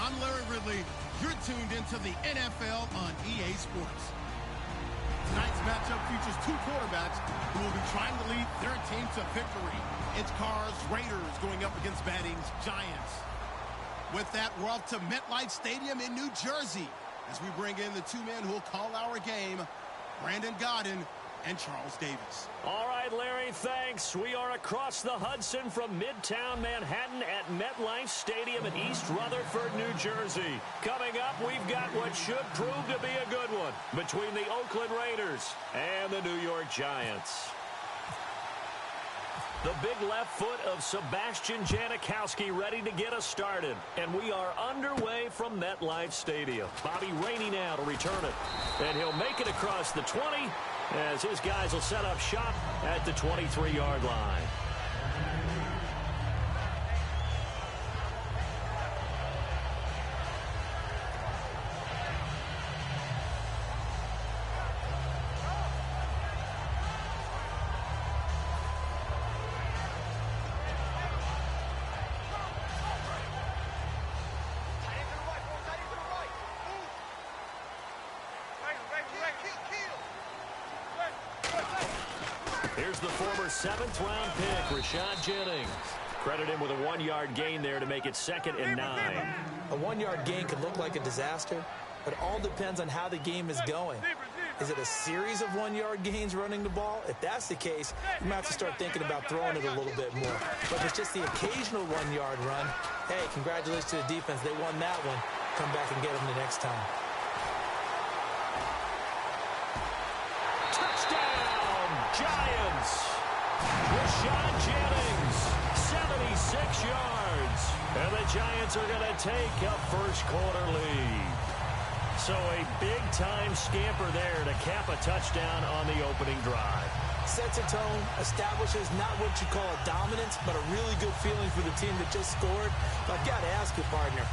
I'm Larry Ridley. You're tuned into the NFL on EA Sports. Tonight's matchup features two quarterbacks who will be trying to lead their team to victory. It's Carr's Raiders going up against Batting's Giants. With that, we're off to MetLife Stadium in New Jersey as we bring in the two men who will call our game, Brandon Gaudin and Charles Davis. All right, Larry, thanks. We are across the Hudson from Midtown Manhattan at MetLife Stadium in East Rutherford, New Jersey. Coming up, we've got what should prove to be a good one between the Oakland Raiders and the New York Giants. The big left foot of Sebastian Janikowski ready to get us started. And we are underway from MetLife Stadium. Bobby Rainey now to return it. And he'll make it across the 20 as his guys will set up shop at the 23-yard line. Here's the former 7th-round pick, Rashad Jennings. Credit him with a 1-yard gain there to make it 2nd and 9. A 1-yard gain could look like a disaster, but it all depends on how the game is going. Is it a series of 1-yard gains running the ball? If that's the case, you might have to start thinking about throwing it a little bit more. But if it's just the occasional 1-yard run, hey, congratulations to the defense. They won that one. Come back and get them the next time. Giants. Rashad Jennings, 76 yards. And the Giants are going to take a first-quarter lead. So a big-time scamper there to cap a touchdown on the opening drive. Sets a tone, establishes not what you call a dominance, but a really good feeling for the team that just scored. But I've got to ask you, partner,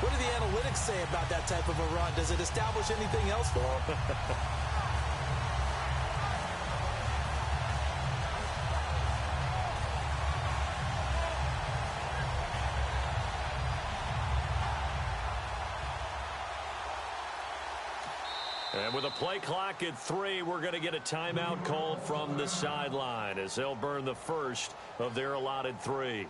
what do the analytics say about that type of a run? Does it establish anything else for them? And with a play clock at 3, we're going to get a timeout called from the sideline as they'll burn the first of their allotted 3.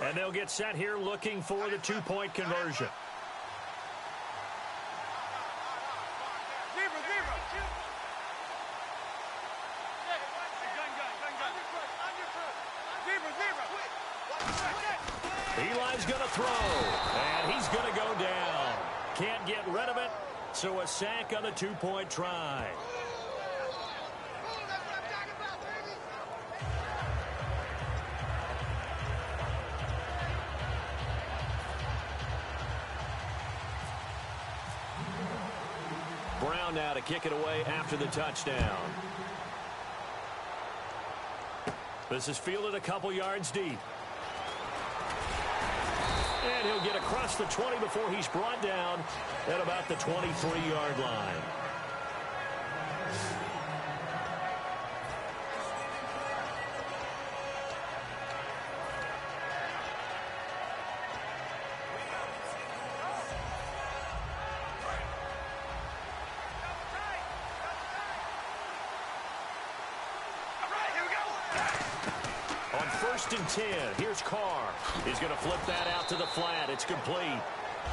And they'll get set here looking for the 2-point conversion. Eli's going to throw, and he's going to go down. Can't get rid of it, so a sack on the 2-point try. Brown now to kick it away after the touchdown. This is fielded a couple yards deep. And he'll get across the 20 before he's brought down at about the 23-yard line. On 1st and 10, here's Carr. He's going to flip that out to the flat. It's complete.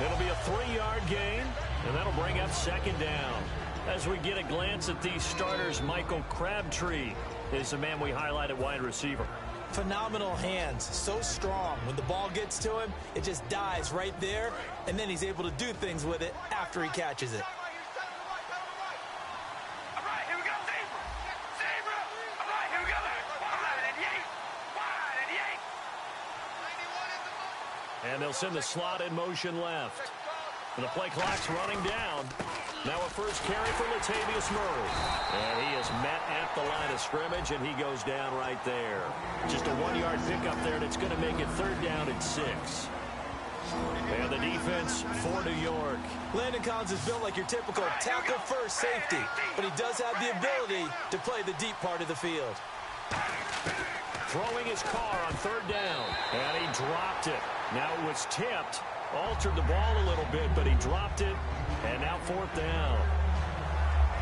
It'll be a 3-yard gain, and that'll bring up 2nd down. As we get a glance at these starters, Michael Crabtree is the man we highlight at wide receiver. Phenomenal hands, so strong. When the ball gets to him, it just dies right there, and then he's able to do things with it after he catches it. And they'll send the slot in motion left. And the play clock's running down. Now a 1st first carry for Latavius Murray. And he is met at the line of scrimmage, and he goes down right there. Just a 1-yard pickup there, and it's going to make it 3rd down and 6. And the defense for New York. Landon Collins is built like your typical tackle-first safety, but he does have the ability to play the deep part of the field. Throwing his car on 3rd down, and he dropped it. Now it was tipped, altered the ball a little bit, but he dropped it, and now 4th down.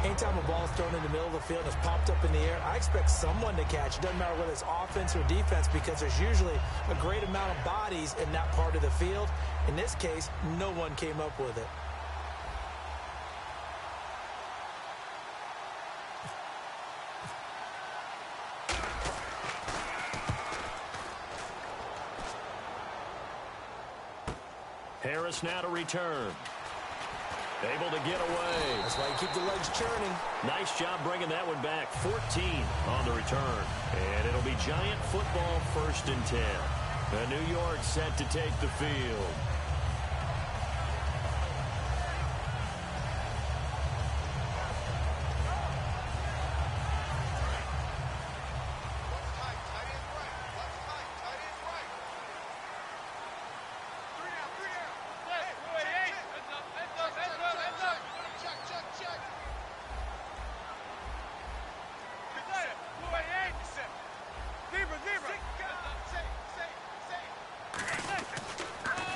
Anytime a ball is thrown in the middle of the field and it's popped up in the air, I expect someone to catch. It doesn't matter whether it's offense or defense, because there's usually a great amount of bodies in that part of the field. In this case, no one came up with it. Harris now to return. Able to get away. That's why you keep the legs churning. Nice job bringing that one back. 14 on the return. And it'll be Giant football 1st and 10. And New York set to take the field.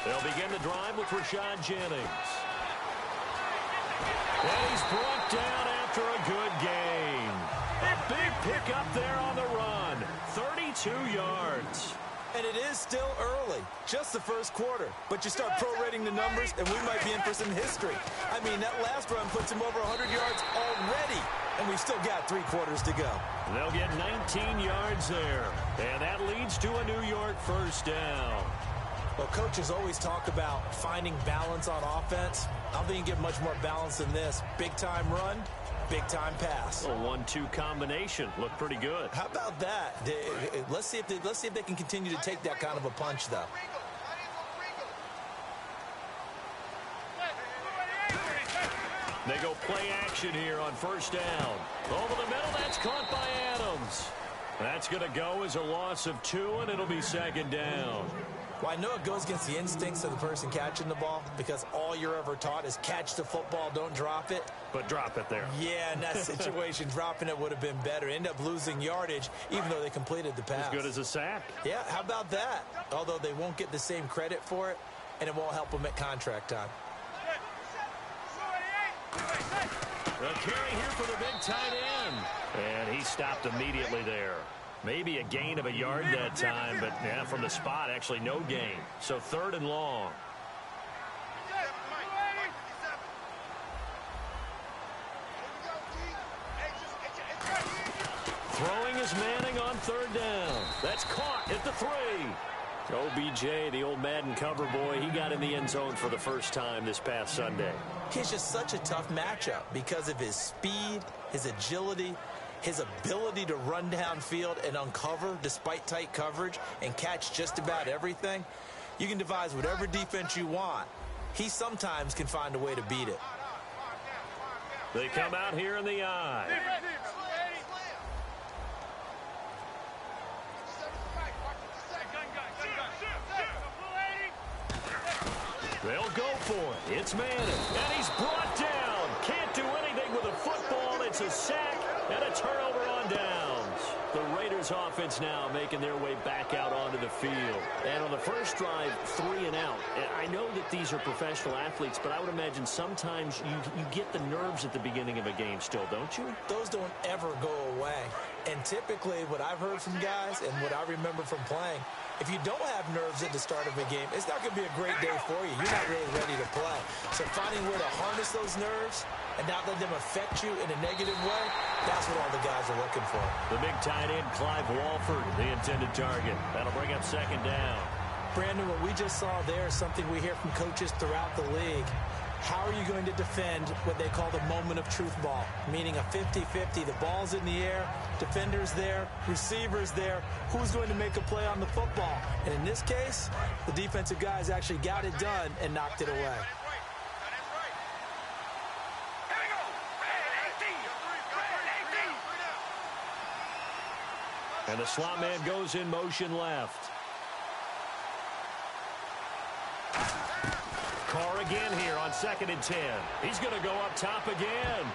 They'll begin the drive with Rashad Jennings. And he's brought down after a good gain. A big pickup there on the run. 32 yards. And it is still early, just the first quarter. But you start prorating the numbers, and we might be in for some history. I mean, that last run puts him over 100 yards already, and we've still got 3 quarters to go. They'll get 19 yards there, and that leads to a New York 1st down. Well, coaches always talk about finding balance on offense. I don't think you get much more balance than this. Big-time run, big-time pass. A 1-2 combination. Looked pretty good. How about that? Let's see if they can continue to take that kind of a punch, though. They go play action here on 1st down. Over the middle, that's caught by Adams. That's going to go as a loss of 2, and it'll be 2nd down. Well, I know it goes against the instincts of the person catching the ball, because all you're ever taught is catch the football, don't drop it. But drop it there. Yeah, in that situation, dropping it would have been better. End up losing yardage, even though they completed the pass. As good as a sack. Yeah, how about that? Although they won't get the same credit for it, and it won't help them at contract time. A carry here for the big tight end. And he stopped immediately there. Maybe a gain of a yard that time, but yeah, from the spot, actually no gain. So 3rd and long. Throwing is Manning on 3rd down. That's caught at the 3. OBJ, the old Madden cover boy, he got in the end zone for the first time this past Sunday. He's just such a tough matchup because of his speed, his agility, his ability to run downfield and uncover despite tight coverage and catch just about everything. You can devise whatever defense you want. He sometimes can find a way to beat it. They come out here in the eye. They'll go for it. It's Manning. And he's brought down. Can't do anything with a football. It's a sack and a turnover on downs. The Raiders offense now making their way back out onto the field. And on the first drive, 3 and out. I know that these are professional athletes, but I would imagine sometimes you get the nerves at the beginning of a game still, don't you? Those don't ever go away. And typically what I've heard from guys and what I remember from playing, if you don't have nerves at the start of a game, it's not going to be a great day for you. You're not really ready to play. So finding a way to harness those nerves and not let them affect you in a negative way, that's what all the guys are looking for. The big tight end, Clive Walford, the intended target. That'll bring up 2nd down. Brandon, what we just saw there is something we hear from coaches throughout the league. How are you going to defend what they call the moment of truth ball, meaning a 50-50? The ball's in the air, defender's there, receiver's there. Who's going to make a play on the football? And in this case, the defensive guys actually got it done and knocked it away. And the slot man goes in motion left. Carr again here on 2nd and 10. He's going to go up top again.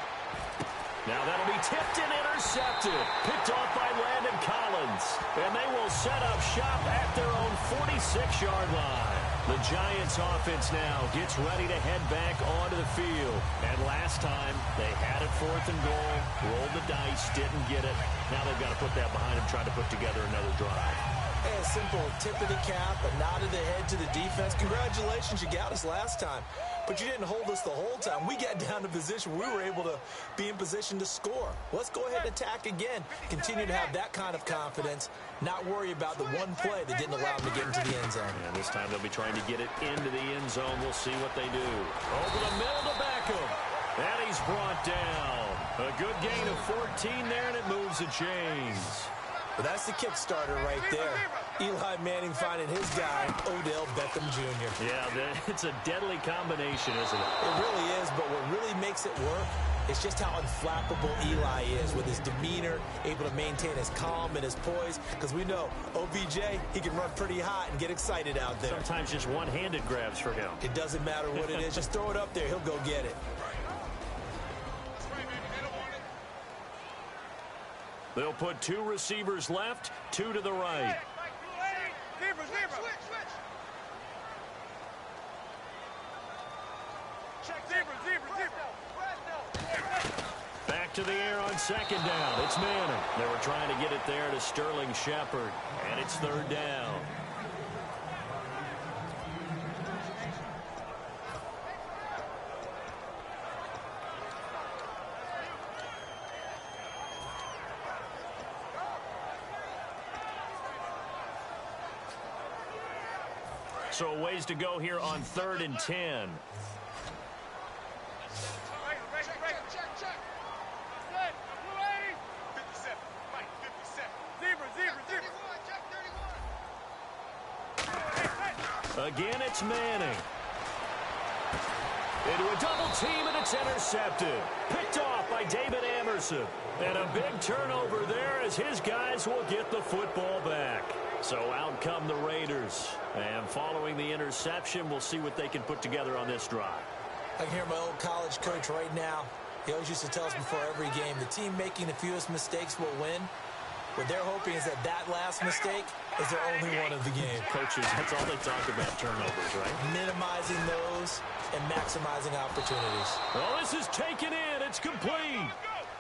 Now that'll be tipped and intercepted. Picked off by Landon Collins. And they will set up shop at their own 46-yard line. The Giants offense now gets ready to head back onto the field. And last time, they had it 4th and goal, rolled the dice, didn't get it. Now they've got to put that behind them, try to put together another drive. A simple tip of the cap, a nod of the head to the defense. Congratulations, you got us last time. But you didn't hold us the whole time. We got down to position. We were able to be in position to score. Let's go ahead and attack again. Continue to have that kind of confidence. Not worry about the one play that didn't allow them to get into the end zone. And this time they'll be trying to get it into the end zone. We'll see what they do. Over the middle to Beckham. And he's brought down. A good gain of 14 there, and it moves the chains. But that's the Kickstarter right there. Eli Manning finding his guy, Odell Beckham Jr. Yeah, it's a deadly combination, isn't it? It really is, but what really makes it work is just how unflappable Eli is with his demeanor, able to maintain his calm and his poise. Because we know OBJ, he can run pretty hot and get excited out there. Sometimes just one-handed grabs for him. It doesn't matter what it is. Just throw it up there. He'll go get it. They'll put 2 receivers left, 2 to the right. Back to the air on 2nd down. It's Manning. They were trying to get it there to Sterling Shepard, and it's 3rd down. So a ways to go here on 3rd and 10. Again, it's Manning. Into a double team, and it's intercepted. Picked off by David Amerson. And a big turnover there as his guys will get the football back. So out come the Raiders. And following the interception, we'll see what they can put together on this drive. I can hear my old college coach right now. He always used to tell us before every game, the team making the fewest mistakes will win. What they're hoping is that last mistake is their only one of the game. Coaches, that's all they talk about, turnovers, right? Minimizing those and maximizing opportunities. Well, this is taken in. It's complete.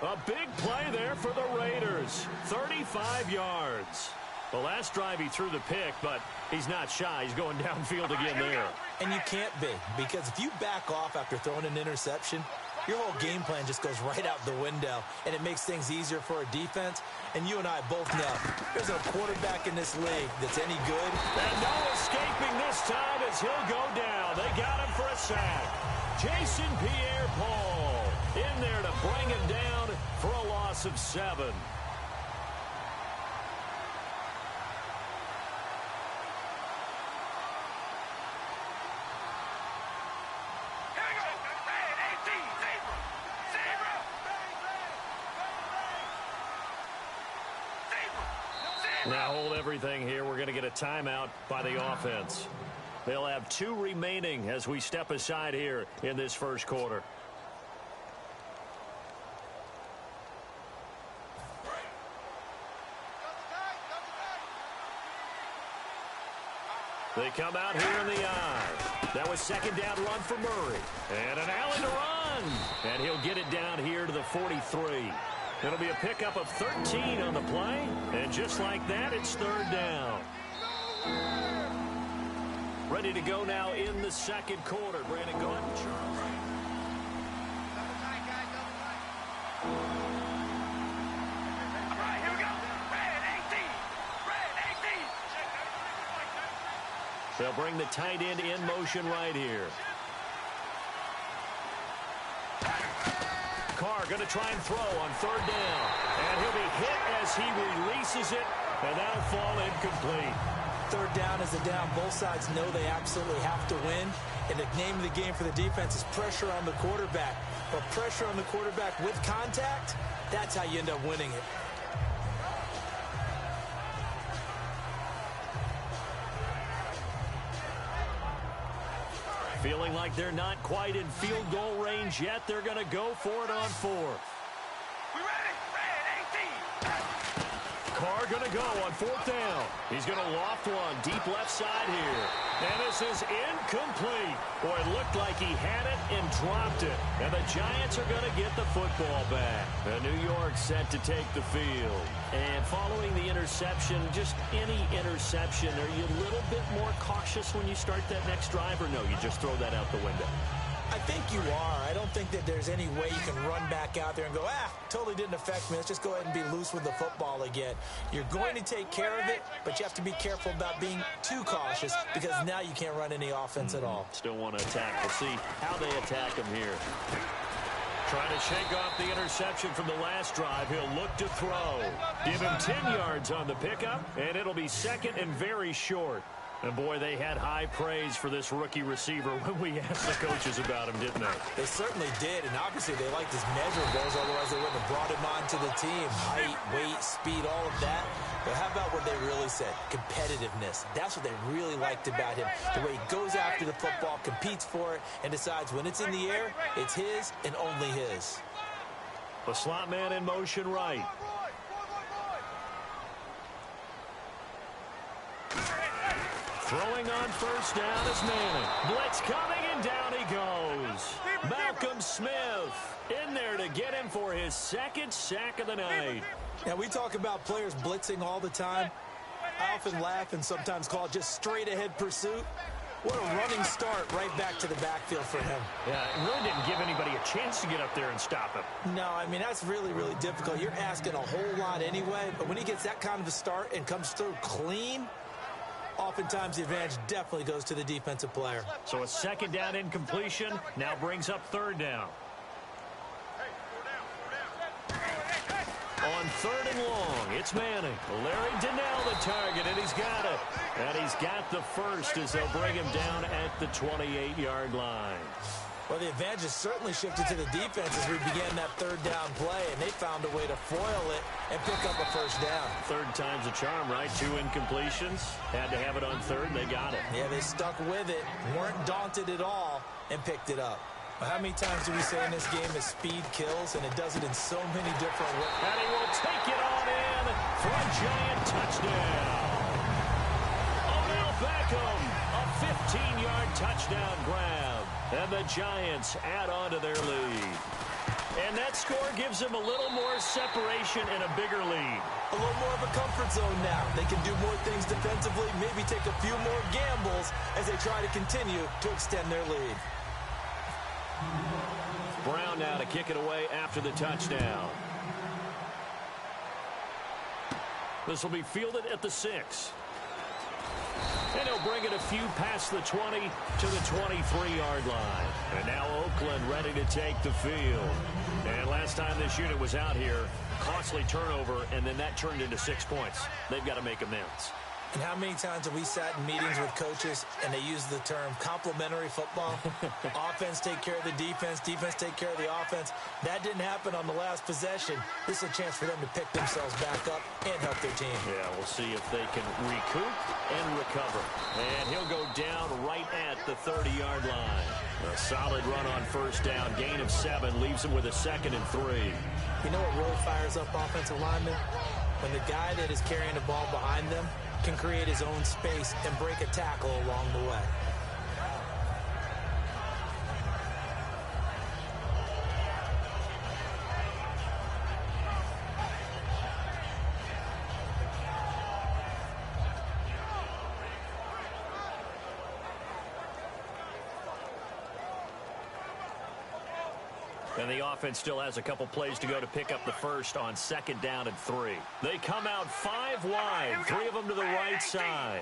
A big play there for the Raiders. 35 yards. The last drive he threw the pick, but he's not shy. He's going downfield again there. And you can't be, because if you back off after throwing an interception, your whole game plan just goes right out the window, and it makes things easier for a defense. And you and I both know there's a quarterback in this league that's any good. And no escaping this time as he'll go down. They got him for a sack. Jason Pierre-Paul in there to bring him down for a loss of 7. Now hold everything here. We're going to get a timeout by the offense. They'll have 2 remaining as we step aside here in this first quarter. They come out here in the eye. That was 2nd down run for Murray. And an Allen to run. And he'll get it down here to the 43. It'll be a pickup of 13 on the play. And just like that, it's 3rd down. Ready to go now in the second quarter. Brandon, go ahead. They'll bring the tight end in motion right here. Carr going to try and throw on 3rd down. And he'll be hit as he releases it, and that'll fall incomplete. 3rd down is a down. Both sides know they absolutely have to win. And the name of the game for the defense is pressure on the quarterback. But pressure on the quarterback with contact, that's how you end up winning it. Feeling like they're not quite in field goal range yet. They're going to go for it on fourth. We ready? Red 18. Carr going to go on fourth down. He's going to loft one deep left side here. And this is incomplete. Boy, it looked like he had it and dropped it. And the Giants are going to get the football back. New York set to take the field. And following the interception, just any interception, are you a little bit more cautious when you start that next drive, or no, you just throw that out the window? I think you are. I don't think that there's any way you can run back out there and go, totally didn't affect me. Let's just go ahead and be loose with the football again. You're going to take care of it, but you have to be careful about being too cautious because now you can't run any offense at all. Still want to attack. We'll see how they attack him here. Trying to shake off the interception from the last drive. He'll look to throw. Give him 10 yards on the pickup, and it'll be second and very short. And, boy, they had high praise for this rookie receiver when we asked the coaches about him, didn't they? They certainly did, and obviously they liked his measurables, otherwise they wouldn't have brought him onto the team. Height, weight, speed, all of that. But how about what they really said? Competitiveness. That's what they really liked about him. The way he goes after the football, competes for it, and decides when it's in the air, it's his and only his. The slot man in motion right. Throwing on first down is Manning. Blitz coming, and down he goes. Malcolm Smith in there to get him for his second sack of the night. Now, we talk about players blitzing all the time. I often laugh and sometimes call it just straight-ahead pursuit. What a running start right back to the backfield for him. Yeah, it really didn't give anybody a chance to get up there and stop him. No, I mean, that's really, really difficult. You're asking a whole lot anyway, but when he gets that kind of a start and comes through clean, oftentimes the advantage definitely goes to the defensive player. So a second down incompletion now brings up third down. On third and long, it's Manning. Larry Donnell the target, and he's got it. And he's got the first as they'll bring him down at the 28-yard line. Well, the advantage has certainly shifted to the defense as we began that third down play, and they found a way to foil it and pick up a first down. Third time's a charm, right? 2 incompletions. Had to have it on third, and they got it. Yeah, they stuck with it, weren't daunted at all, and picked it up. Well, how many times do we say in this game that speed kills, and it does it in so many different ways? And he will take it on in for a giant touchdown. Odell Beckham, a 15-yard touchdown grab. And the Giants add on to their lead. And that score gives them a little more separation and a bigger lead. A little more of a comfort zone now. They can do more things defensively, maybe take a few more gambles as they try to continue to extend their lead. Brown now to kick it away after the touchdown. This will be fielded at the 6. And he'll bring it a few past the 20 to the 23-yard line. And now Oakland ready to take the field. And last time this unit was out here, costly turnover, and then that turned into 6 points. They've got to make amends. And how many times have we sat in meetings with coaches and they use the term complementary football? Offense take care of the defense, defense take care of the offense. That didn't happen on the last possession. This is a chance for them to pick themselves back up and help their team. Yeah, we'll see if they can recoup and recover. And he'll go down right at the 30-yard line. A solid run on first down. Gain of 7 leaves him with a 2nd and 3. You know what really fires up offensive linemen? When the guy that is carrying the ball behind them can create his own space and break a tackle along the way. And the offense still has a couple plays to go to pick up the first on 2nd down and 3. They come out 5 wide, 3 of them to the right side.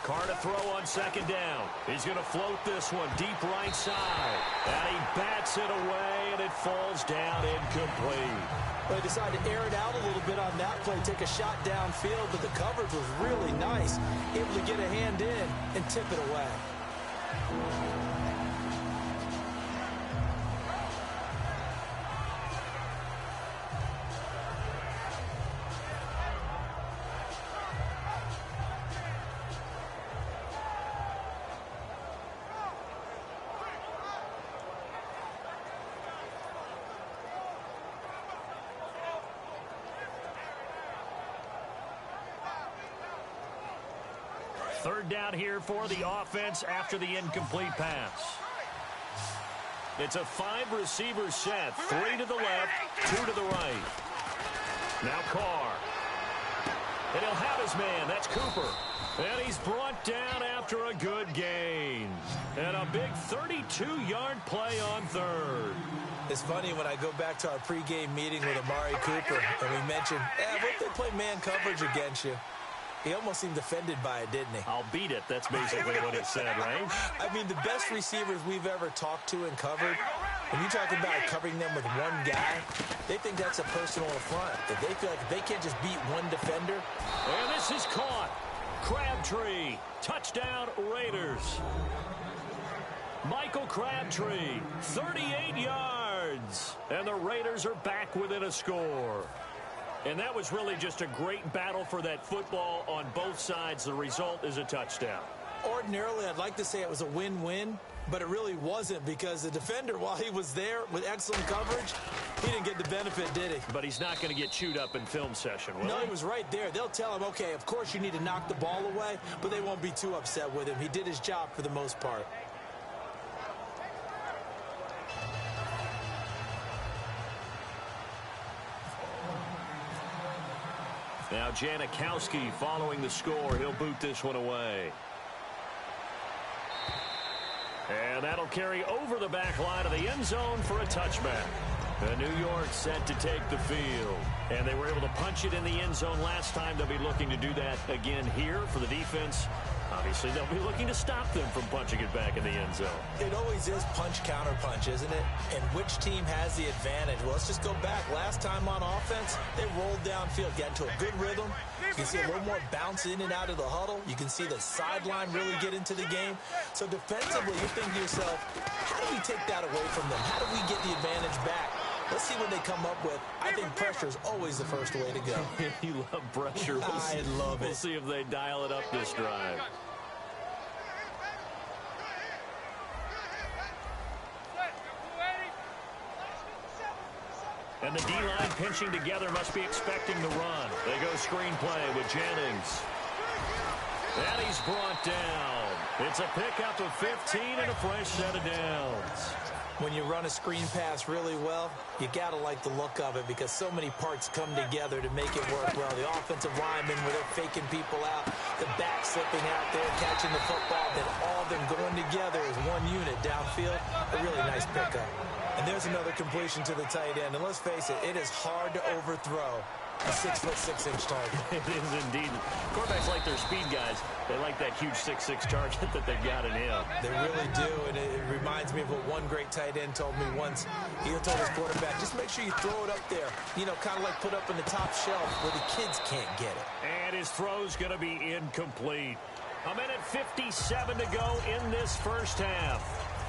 Carr to throw on 2nd down. He's going to float this one deep right side. And he bats it away, and it falls down incomplete. Well, they decided to air it out a little bit on that play, take a shot downfield, but the coverage was really nice. Able to get a hand in and tip it away. Third down here for the offense after the incomplete pass. It's a 5-receiver set. 3 to the left, 2 to the right. Now Carr. And he'll have his man. That's Cooper. And he's brought down after a good gain. And a big 32-yard play on third. It's funny when I go back to our pregame meeting with Amari Cooper, and we mentioned, what if they play man coverage against you? He almost seemed offended by it, didn't he? I'll beat it. That's basically what he said, right? I mean, the best receivers we've ever talked to and covered, when you talk about covering them with one guy, they think that's a personal affront. That they feel like if they can't just beat one defender. And this is caught. Crabtree. Touchdown, Raiders. Michael Crabtree, 38 yards. And the Raiders are back within a score. And that was really just a great battle for that football on both sides. The result is a touchdown. Ordinarily, I'd like to say it was a win-win, but it really wasn't because the defender, while he was there with excellent coverage, he didn't get the benefit, did he? But he's not going to get chewed up in film session, will he? No, he was right there. They'll tell him, okay, of course you need to knock the ball away, but they won't be too upset with him. He did his job for the most part. Now Janikowski following the score. He'll boot this one away. And that'll carry over the back line of the end zone for a touchback. New York set to take the field. And they were able to punch it in the end zone last time. They'll be looking to do that again here for the defense. Obviously, they'll be looking to stop them from punching it back in the end zone. It always is punch-counter-punch, isn't it? And which team has the advantage? Well, let's just go back. Last time on offense, they rolled downfield, got into a good rhythm. You can see a little more bounce in and out of the huddle. You can see the sideline really get into the game. So defensively, you're thinking to yourself, how do we take that away from them? How do we get the advantage back? Let's see what they come up with. I think pressure is always the first way to go. You love pressure. I love it. We'll see if they dial it up this drive. And the D-line pinching together must be expecting the run. They go screenplay with Jennings. And he's brought down. It's a pickup of 15 and a fresh set of downs. When you run a screen pass really well, you got to like the look of it because so many parts come together to make it work well. The offensive linemen, where they're faking people out, the back slipping out there, catching the football, then all of them going together as one unit downfield. A really nice pickup. And there's another completion to the tight end. And let's face it, it is hard to overthrow a 6'6" target. It is indeed. Quarterbacks like their speed guys. They like that huge 6'6" target that they've got in him. They really do, and it reminds me of what one great tight end told me once. He told his quarterback, just make sure you throw it up there. You know, kind of like put up in the top shelf where the kids can't get it. And his throw's going to be incomplete. A minute 57 to go in this first half.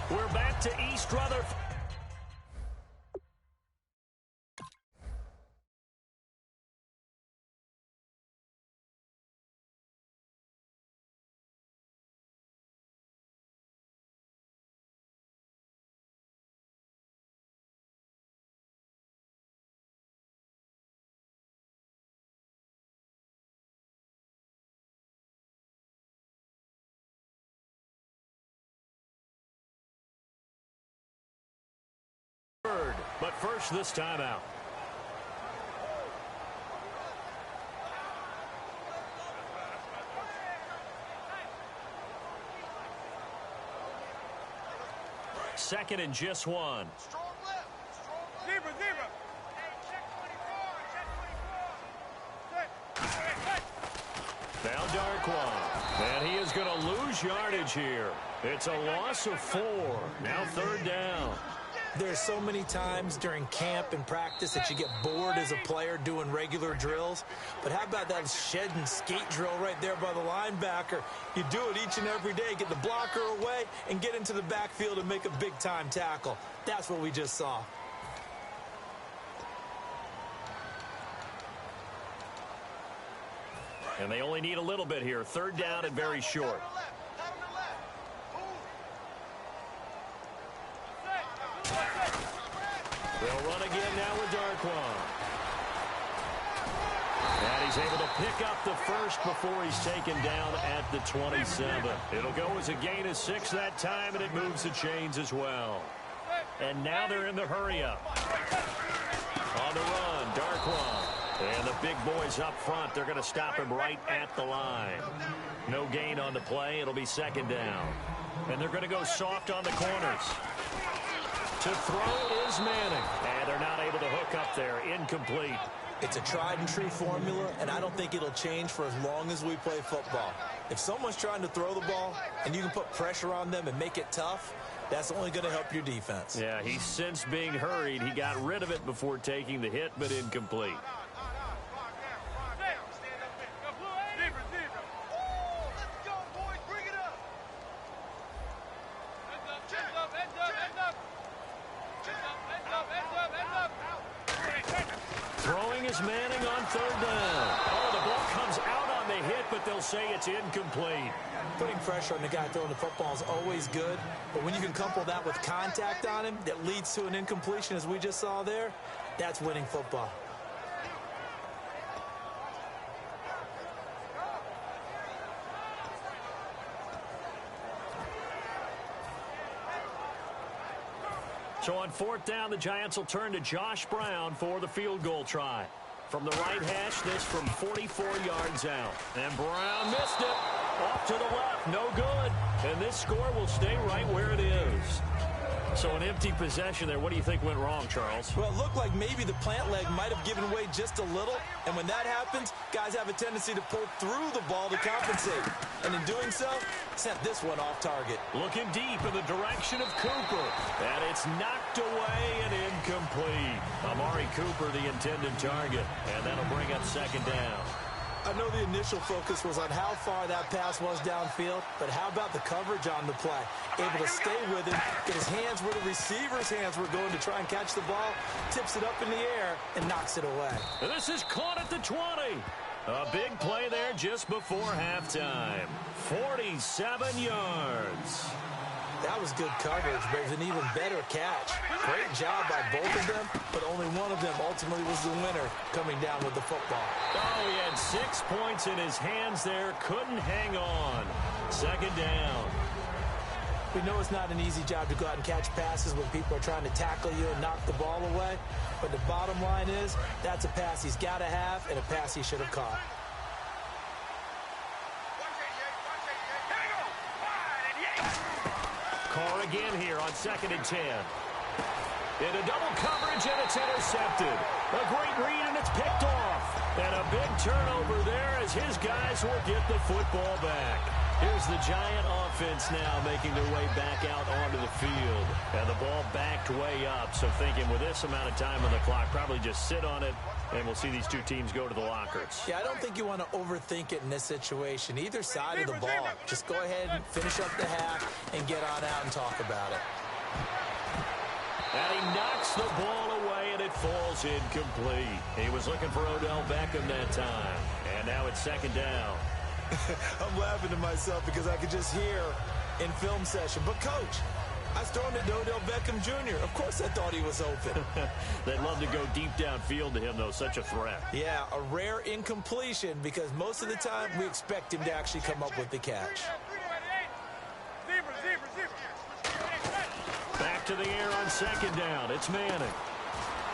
We're back to East Rutherford. But first, this timeout. Second and just one. Strong left. Zebra. Hey, check 24. Now Darquan. And he is going to lose yardage here. It's a loss of 4. Now third down. There's so many times during camp and practice that you get bored as a player doing regular drills. But how about that shed and skate drill right there by the linebacker? You do it each and every day. Get the blocker away and get into the backfield and make a big-time tackle. That's what we just saw. And they only need a little bit here. Third down and very short. They'll run again now with Darquan. And he's able to pick up the first before he's taken down at the 27. It'll go as a gain of 6 that time, and it moves the chains as well. And now they're in the hurry-up. On the run, Darkwa. And the big boys up front, they're going to stop him right at the line. No gain on the play. It'll be second down. And they're going to go soft on the corners. To throw is Manning. And they're not able to hook up there. Incomplete. It's a tried-and-true formula, and I don't think it'll change for as long as we play football. If someone's trying to throw the ball and you can put pressure on them and make it tough, that's only going to help your defense. Yeah, he's since being hurried. He got rid of it before taking the hit, but incomplete. Throwing is Manning on third down. Oh, the ball comes out on the hit, but they'll say it's incomplete. Putting pressure on the guy throwing the football is always good, but when you can couple that with contact on him that leads to an incompletion, as we just saw there, that's winning football. So on fourth down, the Giants will turn to Josh Brown for the field goal try. From the right hash, this from 44 yards out. And Brown missed it. Off to the left, no good. And this score will stay right where it is. So an empty possession there. What do you think went wrong, Charles? Well, it looked like maybe the plant leg might have given way just a little. And when that happens, guys have a tendency to pull through the ball to compensate. And in doing so, sent this one off target. Looking deep in the direction of Cooper. And it's knocked away and incomplete. Amari Cooper, the intended target. And that'll bring up second down. I know the initial focus was on how far that pass was downfield, but how about the coverage on the play? Able to stay with him, get his hands where the receiver's hands were going to try and catch the ball, tips it up in the air, and knocks it away. And this is caught at the 20. A big play there just before halftime. 47 yards. That was good coverage, but it was an even better catch. Great job by both of them, but only one of them ultimately was the winner coming down with the football. Oh, he had 6 points in his hands there. Couldn't hang on. Second down. We know it's not an easy job to go out and catch passes when people are trying to tackle you and knock the ball away. But the bottom line is that's a pass he's got to have and a pass he should have caught. Carr again here on 2nd and 10. Into double coverage, and it's intercepted. A great read, and it's picked off. And a big turnover there as his guys will get the football back. Here's the Giant offense now making their way back out onto the field. And the ball backed way up. So thinking with this amount of time on the clock, probably just sit on it, and we'll see these two teams go to the lockers. Yeah, I don't think you want to overthink it in this situation. Either side of the ball. Just go ahead and finish up the half and get on out and talk about it. And he knocks the ball away, and it falls incomplete. He was looking for Odell Beckham that time. And now it's second down. I'm laughing to myself because I could just hear in film session. But, Coach, I was throwing it to Odell Beckham Jr. Of course I thought he was open. They'd love to go deep downfield to him, though. Such a threat. Yeah, a rare incompletion because most of the time we expect him to actually come up with the catch. Back to the air on second down. It's Manning.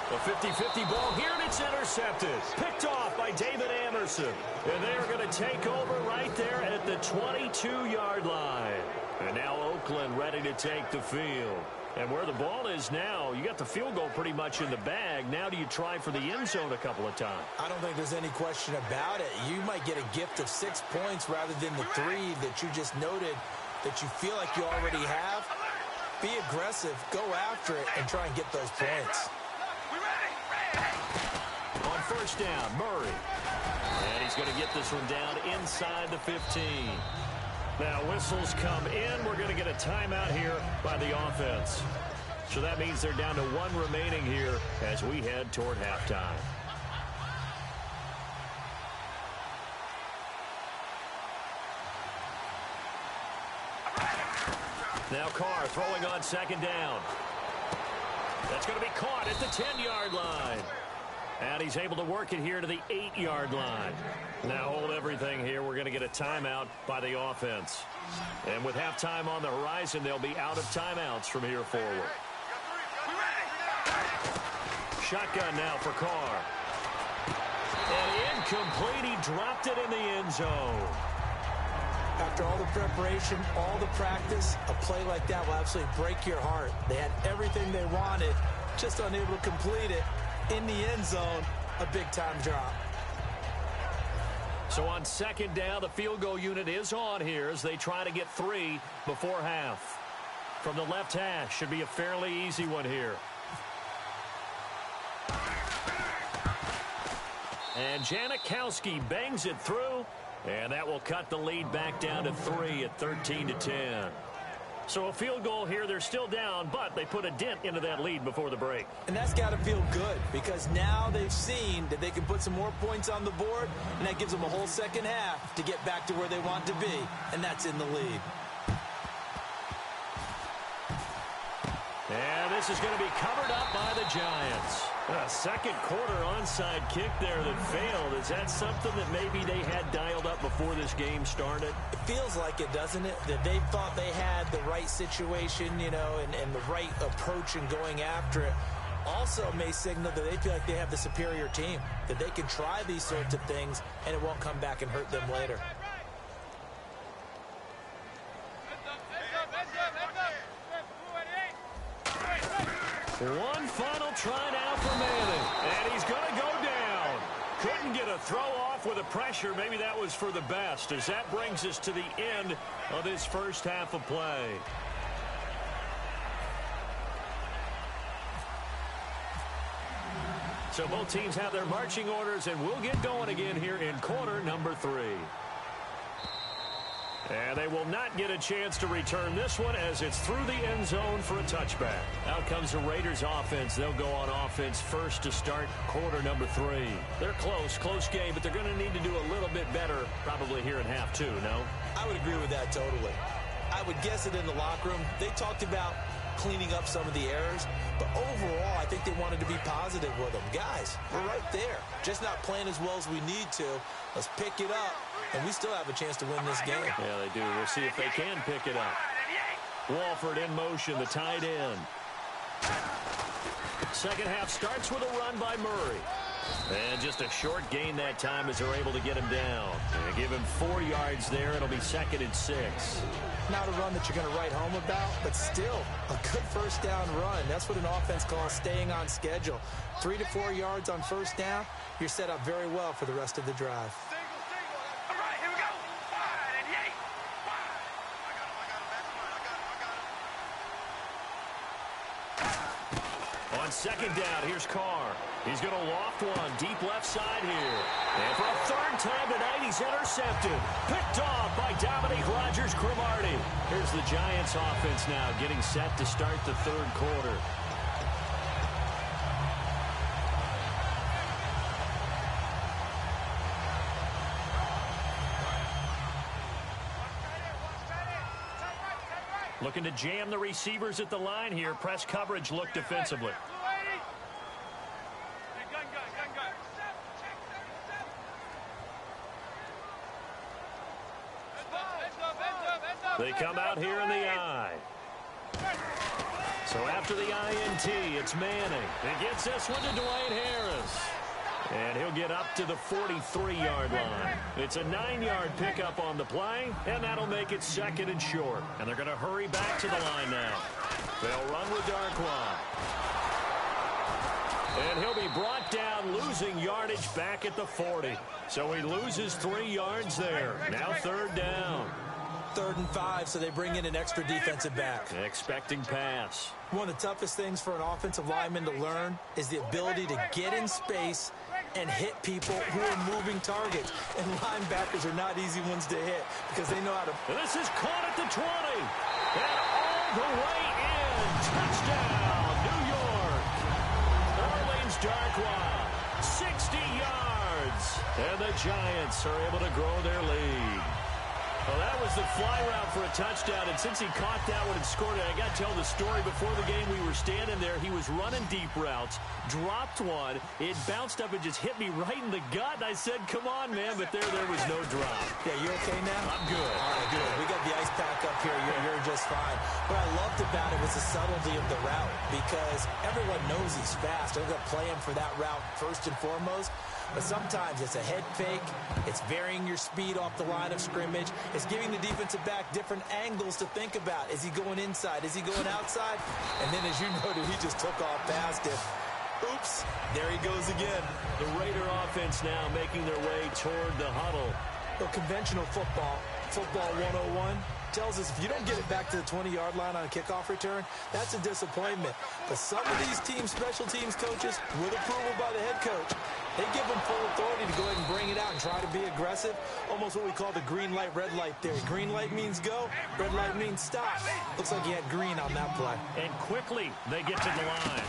A 50-50 ball here, and it's intercepted. Picked off by David Anderson. And they're going to take over right there at the 22-yard line. And now Oakland ready to take the field. And where the ball is now, you got the field goal pretty much in the bag. Now do you try for the end zone a couple of times? I don't think there's any question about it. You might get a gift of 6 points rather than the 3 that you just noted that you feel like you already have. Be aggressive, go after it, and try and get those points. On first down, Murray. And he's going to get this one down inside the 15. Now whistles come in. We're going to get a timeout here by the offense. So that means they're down to 1 remaining here as we head toward halftime. Now Carr throwing on second down. That's going to be caught at the 10-yard line. And he's able to work it here to the 8-yard line. Now hold everything here. We're going to get a timeout by the offense. And with halftime on the horizon, they'll be out of timeouts from here forward. Shotgun now for Carr. And incomplete. He dropped it in the end zone. After all the preparation, all the practice, a play like that will absolutely break your heart. They had everything they wanted, just unable to complete it. In the end zone, a big-time drop. So on second down, the field goal unit is on here as they try to get 3 before half. From the left hash, should be a fairly easy one here. And Janikowski bangs it through, and that will cut the lead back down to 3 at 13-10. So a field goal here, they're still down, but they put a dent into that lead before the break. And that's got to feel good because now they've seen that they can put some more points on the board, and that gives them a whole second half to get back to where they want to be, and that's in the lead. And this is going to be covered up by the Giants. A second quarter onside kick there that failed. Is that something that maybe they had dialed up before this game started? It feels like it, doesn't it? That they thought they had the right situation, you know, and the right approach in going after it. Also may signal that they feel like they have the superior team, that they can try these sorts of things and it won't come back and hurt them later. One final try now for Manning, and he's going to go down. Couldn't get a throw off with the pressure. Maybe that was for the best, as that brings us to the end of this first half of play. So both teams have their marching orders, and we'll get going again here in quarter number 3. And they will not get a chance to return this one as it's through the end zone for a touchback. Out comes the Raiders offense. They'll go on offense first to start quarter number 3. They're close game, but they're going to need to do a little bit better probably here in half 2, no? I would agree with that totally. I would guess it in the locker room. They talked about cleaning up some of the errors, but overall I think they wanted to be positive with them. Guys, we're right there. Just not playing as well as we need to. Let's pick it up, and we still have a chance to win this game. Yeah, they do. We'll see if they can pick it up. Walford in motion, the tight end. Second half starts with a run by Murray. And just a short gain that time as they're able to get him down. And give him 4 yards there. It'll be 2nd and 6. Not a run that you're going to write home about, but still a good first down run. That's what an offense calls staying on schedule. 3 to 4 yards on first down, you're set up very well for the rest of the drive. All right, here we go. 5 and 8. On second down, here's Carr. He's going to loft one deep left side here. And for a 3rd time tonight, he's intercepted. Picked off by Dominique Rodgers-Cromartie. Here's the Giants offense now getting set to start the 3rd quarter. Looking to jam the receivers at the line here. Press coverage look defensively. They come out here in the I. So after the INT, it's Manning. He gets this one to Dwayne Harris. And he'll get up to the 43-yard line. It's a 9-yard pickup on the play, and that'll make it 2nd and short. And they're going to hurry back to the line now. They'll run with Darkwa. And he'll be brought down, losing yardage back at the 40. So he loses 3 yards there. Now 3rd down. 3rd and 5, so they bring in an extra defensive back. Expecting pass. One of the toughest things for an offensive lineman to learn is the ability to get in space and hit people who are moving targets. And linebackers are not easy ones to hit because they know how to. And this is caught at the 20. And all the way in. Touchdown, New York. Orleans Darkwa, 60 yards. And the Giants are able to grow their lead. Well, that was the fly route for a touchdown, and since he caught that one and scored it, I got to tell the story. Before the game, we were standing there. He was running deep routes, dropped one. It bounced up and just hit me right in the gut, and I said, come on, man, but there was no drop. Yeah, you okay now? I'm good. All right, good. We got the ice pack up here. You're just fine. What I loved about it was the subtlety of the route, because everyone knows he's fast. They're going to play him for that route first and foremost. But sometimes it's a head fake. It's varying your speed off the line of scrimmage. It's giving the defensive back different angles to think about. Is he going inside? Is he going outside? And then, as you noted, he just took off past it. Oops, there he goes again. The Raider offense now making their way toward the huddle. Well, conventional football 101, tells us if you don't get it back to the 20-yard line on a kickoff return, that's a disappointment. But some of these teams, special teams coaches, with approval by the head coach, they give them full authority to go ahead and bring it out and try to be aggressive, almost what we call the green light, red light theory. Green light means go, red light means stop. Looks like he had green on that play. And quickly they get to the line.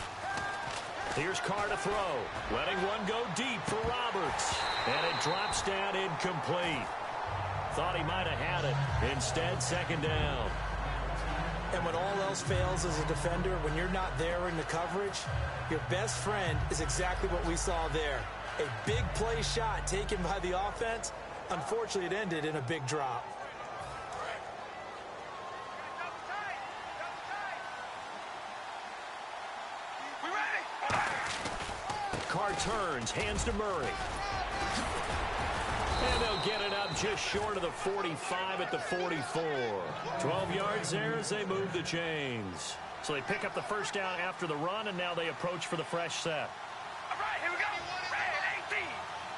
Here's Carr to throw, letting one go deep for Roberts. And it drops down incomplete. Thought he might have had it. Instead, second down. And when all else fails as a defender, when you're not there in the coverage, your best friend is exactly what we saw there. A big play shot taken by the offense. Unfortunately, it ended in a big drop. Carr turns, hands to Murray. And they'll get it up just short of the 45 at the 44. 12 yards there as they move the chains. So they pick up the first down after the run, and now they approach for the fresh set. All right, here we go. Red 18.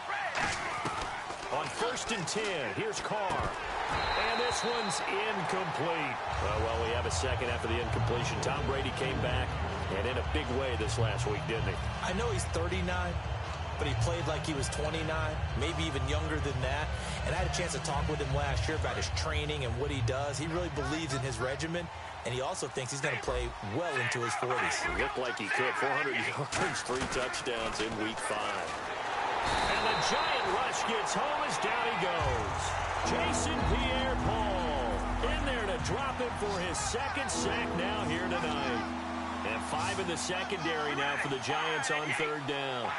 Red. On 1st and 10, here's Carr. And this one's incomplete. Well, we have a second after the incompletion. Tom Brady came back, and in a big way this last week, didn't he? I know he's 39, but he played like he was 29, maybe even younger than that. And I had a chance to talk with him last year about his training and what he does. He really believes in his regimen, and he also thinks he's going to play well into his 40s. It looked like he could. 400 yards, 3 touchdowns in week 5. And the giant rush gets home as down he goes. Jason Pierre-Paul in there to drop him for his second sack now here tonight. And 5 in the secondary now for the Giants on 3rd down.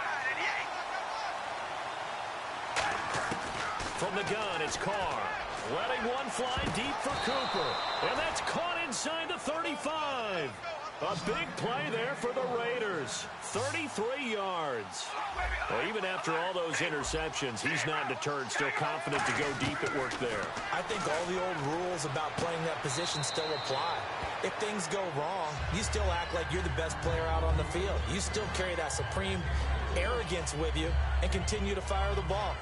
From the gun, it's Carr. Letting one fly deep for Cooper. And that's caught inside the 35. A big play there for the Raiders. 33 yards. Well, even after all those interceptions, he's not deterred, still confident to go deep at work there. I think all the old rules about playing that position still apply. If things go wrong, you still act like you're the best player out on the field. You still carry that supreme arrogance with you and continue to fire the ball.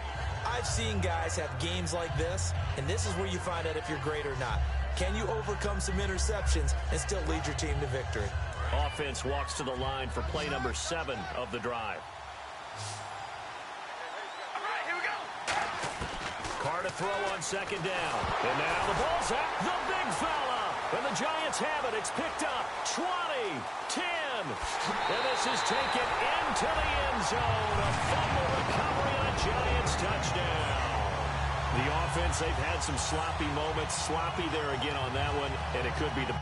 I've seen guys have games like this, and this is where you find out if you're great or not. Can you overcome some interceptions and still lead your team to victory? Offense walks to the line for play number 7 of the drive. All right, here we go. Carr to throw on 2nd down. And now the ball's out. The big fella. And the Giants have it. It's picked up. 20, 10. And this is taken into the end zone. A fumble recovery and a Giants touchdown. The offense, they've had some sloppy moments. Sloppy there again on that one. And it could be the...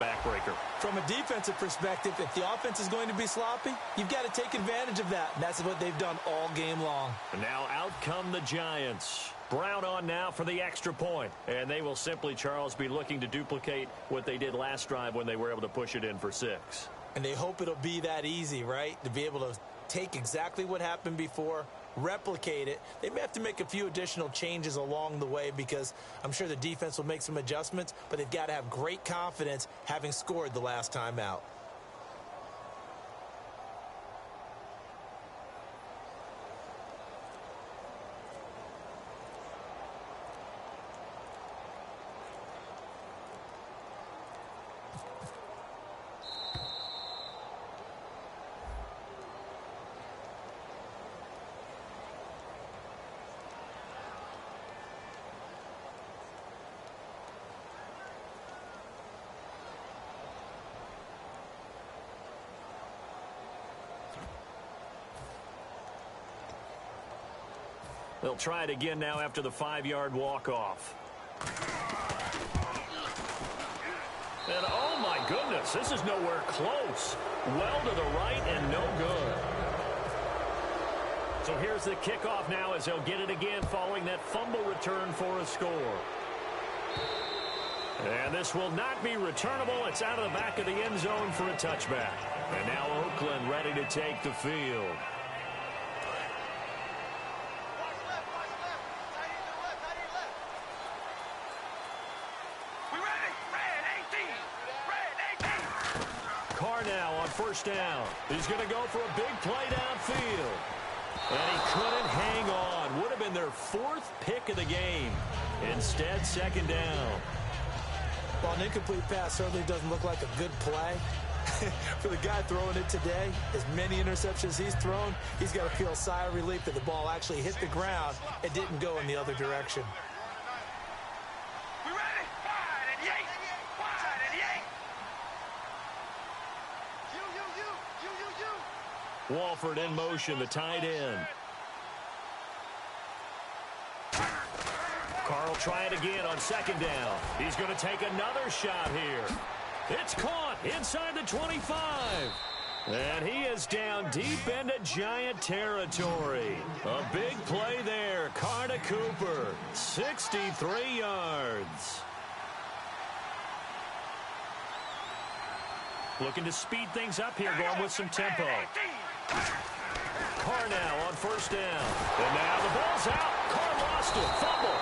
backbreaker. From a defensive perspective, if the offense is going to be sloppy, you've got to take advantage of that. And that's what they've done all game long. And now out come the Giants. Brown on now for the extra point. And they will simply, Charles, be looking to duplicate what they did last drive when they were able to push it in for 6. And they hope it'll be that easy, right? To be able to take exactly what happened before, replicate it. They may have to make a few additional changes along the way because I'm sure the defense will make some adjustments, but they've got to have great confidence having scored the last time out. They'll try it again now after the 5-yard walk-off. And oh my goodness, this is nowhere close. Well to the right and no good. So here's the kickoff now as they'll get it again following that fumble return for a score. And this will not be returnable. It's out of the back of the end zone for a touchback. And now Oakland ready to take the field. First down. He's going to go for a big play downfield. And he couldn't hang on. Would have been their 4th pick of the game. Instead, 2nd down. Well, an incomplete pass certainly doesn't look like a good play. For the guy throwing it today, as many interceptions he's thrown, he's got to feel a sigh of relief that the ball actually hit the ground and didn't go in the other direction. Walford in motion, the tight end. Carl try it again on 2nd down. He's going to take another shot here. It's caught inside the 25. And he is down deep into Giant territory. A big play there. Carter Cooper, 63 yards. Looking to speed things up here, going with some tempo. Carr now on 1st down. And now the ball's out. Carr lost it. Fumble.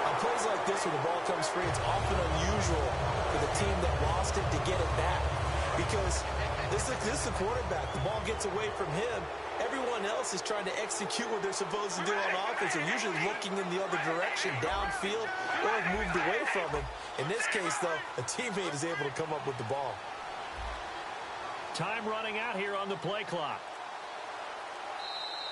On plays like this where the ball comes free, it's often unusual for the team that lost it to get it back. Because this is the quarterback. The ball gets away from him. Everyone else is trying to execute what they're supposed to do on offense. They're usually looking in the other direction, downfield, or have moved away from him. In this case, though, a teammate is able to come up with the ball. Time running out here on the play clock.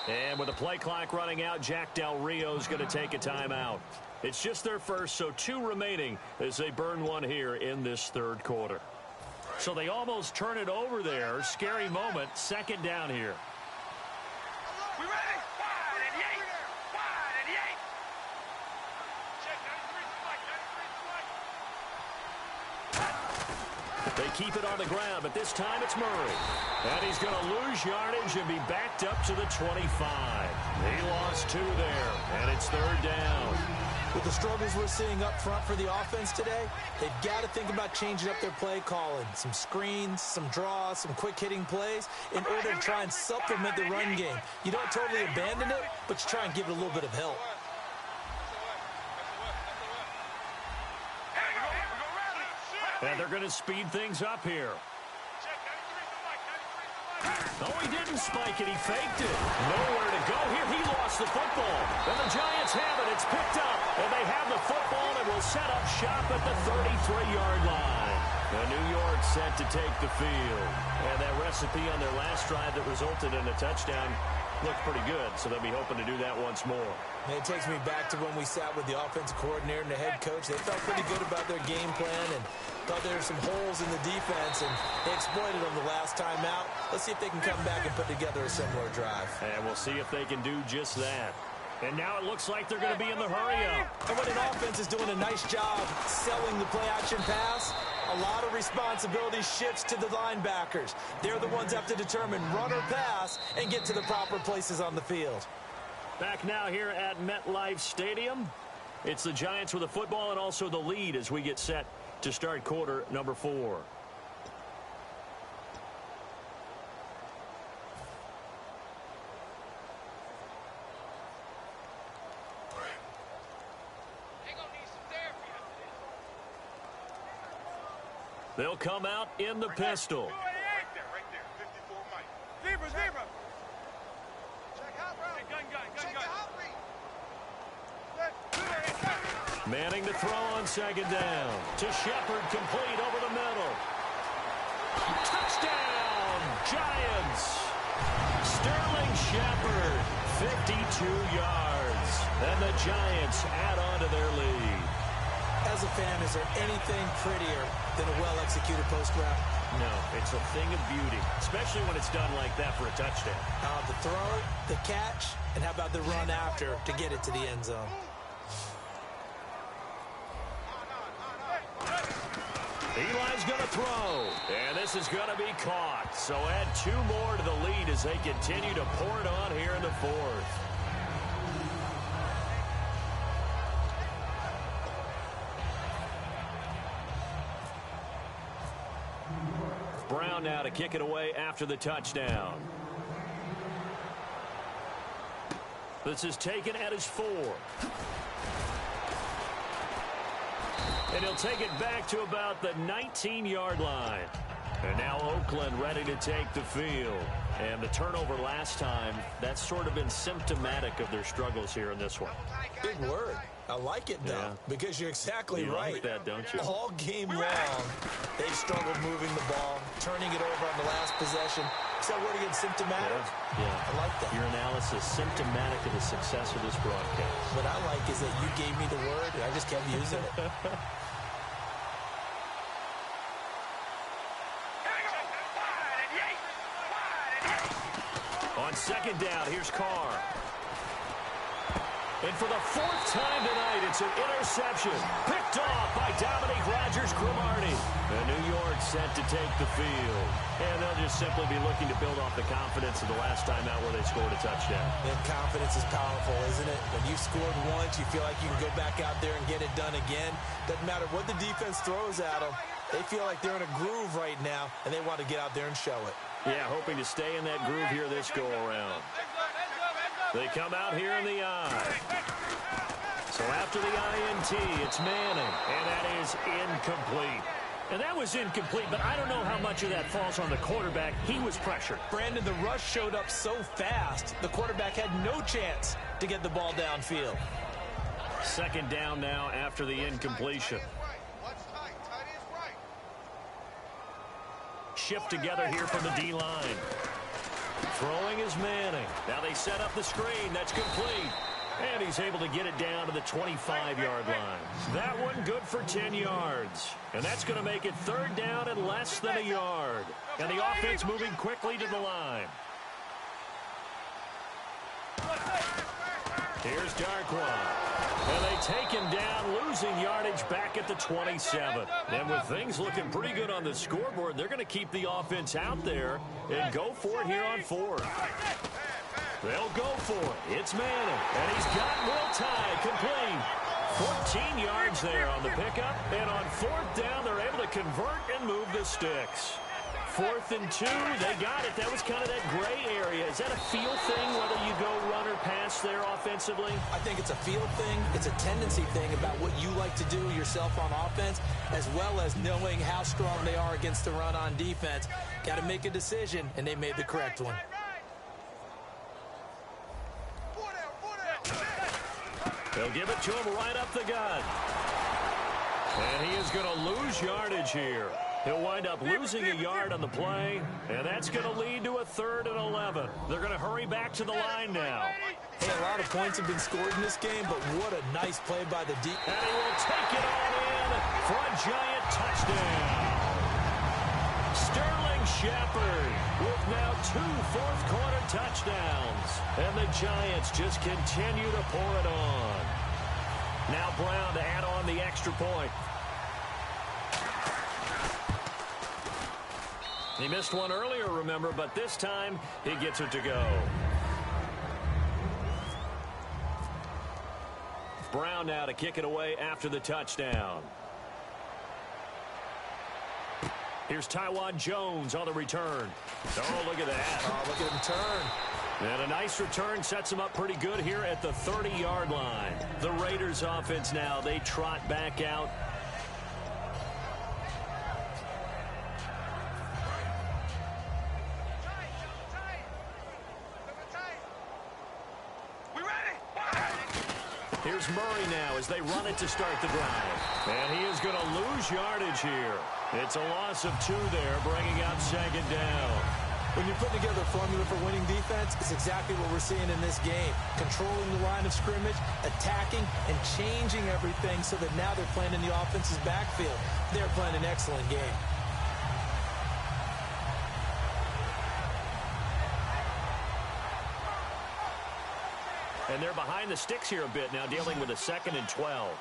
And with the play clock running out, Jack Del Rio's going to take a timeout. It's just their first, so 2 remaining as they burn one here in this 3rd quarter. So they almost turn it over there. Scary moment. 2nd down here. We ready? Wide and yank. Wide and yank. Check 93 They keep it on the ground, but this time it's Murray. And he's going to lose yardage and be backed up to the 25. He lost 2 there, and it's 3rd down. With the struggles we're seeing up front for the offense today, they've got to think about changing up their play calling. Some screens, some draws, some quick-hitting plays in order to try and supplement the run game. You don't totally abandon it, but you try and give it a little bit of help. And they're going to speed things up here. No, he didn't spike it. He faked it. Nowhere to go here. He lost the football. And the Giants have it. It's picked up. And they have the football and will set up shop at the 33-yard line. And New York set to take the field. And that recipe on their last drive that resulted in a touchdown looked pretty good. So they'll be hoping to do that once more. And it takes me back to when we sat with the offensive coordinator and the head coach. They felt pretty good about their game plan and thought there were some holes in the defense, and they exploited them the last time out. Let's see if they can come back and put together a similar drive. And we'll see if they can do just that. And now it looks like they're going to be in the hurry-up. And when an offense is doing a nice job selling the play-action pass, A lot of responsibility shifts to the linebackers. They're the ones that have to determine run or pass and get to the proper places on the field. Back now here at MetLife Stadium. It's the Giants with the football and also the lead as we get set to start quarter number 4. They'll come out in the pistol. Right there, 54 Mike. Zebra. Check out, bro. Gun. Manning to throw on second down. To Shepard, complete over the middle. Touchdown, Giants. Sterling Shepard, 52 yards. And the Giants add on to their lead. As a fan, is there anything prettier than a well-executed post route? No, it's a thing of beauty, especially when it's done like that for a touchdown. The throw, the catch, and how about the run after to get it to the end zone? Eli's going to throw, and this is going to be caught. So add 2 more to the lead as they continue to pour it on here in the 4th. Brown now to kick it away after the touchdown. This is taken at his 4. And he'll take it back to about the 19-yard line. And now Oakland ready to take the field. And the turnover last time, that's sort of been symptomatic of their struggles here in this one. Big word. I like it, though, because you're exactly right. You like that, don't you? All game long, they've struggled moving the ball, turning it over on the last possession. Is that word again, symptomatic? Yeah. I like that. Your analysis, symptomatic of the success of this broadcast. What I like is that you gave me the word, and I just kept using it. On second down, here's Carr. And for the 4th time tonight, it's an interception. Picked off by Dominique Rodgers-Cromartie. And New York set to take the field. And they'll just simply be looking to build off the confidence of the last time out where they scored a touchdown. And confidence is powerful, isn't it? When you've scored once, you feel like you can go back out there and get it done again. Doesn't matter what the defense throws at them. They feel like they're in a groove right now, and they want to get out there and show it. Yeah, hoping to stay in that groove here this go-around. They come out here in the I. So after the INT, it's Manning, and that is incomplete. And that was incomplete, but I don't know how much of that falls on the quarterback. He was pressured. Brandon, the rush showed up so fast, the quarterback had no chance to get the ball downfield. Second down now after the incompletion. Shift together here from the D-line. Throwing is Manning. Now they set up the screen. That's complete. And he's able to get it down to the 25-yard line. That one good for 10 yards. And that's going to make it 3rd down and less than a yard. And the offense moving quickly to the line. Here's Darkwan. And they take him down, losing yardage back at the 27. And with things looking pretty good on the scoreboard, they're going to keep the offense out there and go for it here on 4th. They'll go for it. It's Manning. And he's got Will Tye complete. 14 yards there on the pickup. And on 4th down, they're able to convert and move the sticks. 4th and 2, they got it. That was kind of that gray area. Is that a feel thing, whether you go run or pass there offensively? I think it's a feel thing. It's a tendency thing about what you like to do yourself on offense, as well as knowing how strong they are against the run on defense. Got to make a decision, and they made the correct one. They'll give it to him right up the gut. And he is going to lose yardage here. He'll wind up losing a yard on the play, and that's going to lead to a 3rd and 11. They're going to hurry back to the line now. Hey, a lot of points have been scored in this game, but what a nice play by the deep. And he will take it all in for a giant touchdown. Sterling Shepard with now 2 fourth-quarter touchdowns. And the Giants just continue to pour it on. Now Brown to add on the extra point. He missed one earlier, remember, but this time he gets it to go. Brown now to kick it away after the touchdown. Here's Taiwan Jones on the return. Oh, look at that. Oh, look at him turn. And a nice return sets him up pretty good here at the 30-yard line. The Raiders offense now, they trot back out. Here's Murray now as they run it to start the drive. And he is going to lose yardage here. It's a loss of 2 there, bringing up second down. When you're putting together a formula for winning defense, it's exactly what we're seeing in this game. Controlling the line of scrimmage, attacking, and changing everything so that now they're playing in the offense's backfield. They're playing an excellent game. And they're behind the sticks here a bit now, dealing with a 2nd and 12.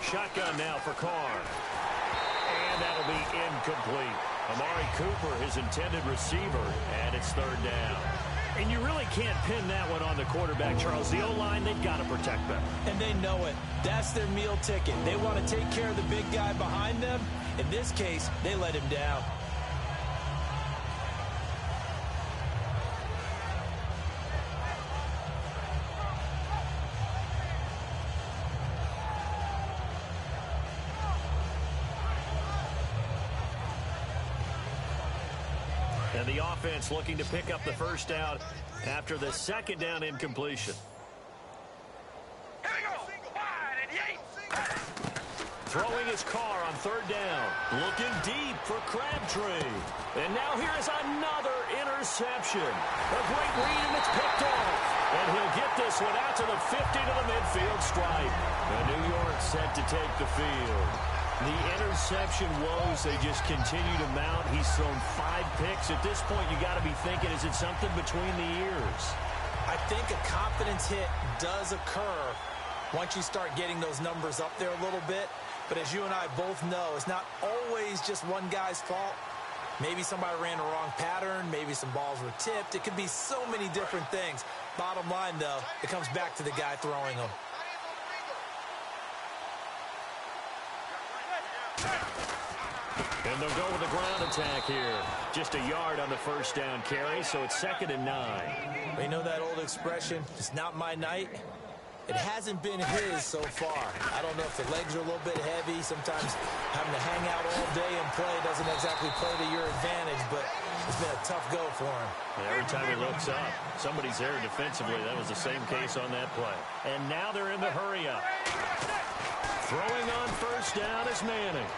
Shotgun now for Carr. And that'll be incomplete. Amari Cooper, his intended receiver, and it's 3rd down. And you really can't pin that one on the quarterback, Charles. The O-line, they've got to protect them. And they know it. That's their meal ticket. They want to take care of the big guy behind them. In this case, they let him down. And the offense looking to pick up the first down after the 2nd down incompletion. Throwing his car on 3rd down. Looking deep for Crabtree. And now here is another interception. A great read, and it's picked off. And he'll get this one out to the 50 to the midfield stripe. And New York set to take the field. The interception woes, they just continue to mount. He's thrown 5 picks. At this point, you got to be thinking, is it something between the ears? I think a confidence hit does occur once you start getting those numbers up there a little bit. But as you and I both know, it's not always just one guy's fault. Maybe somebody ran the wrong pattern. Maybe some balls were tipped. It could be so many different things. Bottom line, though, it comes back to the guy throwing them. And they'll go with the ground attack here. Just a yard on the first down carry, so it's 2nd and 9. You know that old expression, it's not my night? It hasn't been his so far. I don't know if the legs are a little bit heavy. Sometimes having to hang out all day and play doesn't exactly play to your advantage, but it's been a tough go for him. Yeah, every time he looks up, somebody's there defensively. That was the same case on that play. And now they're in the hurry-up. Throwing on first down is Manning.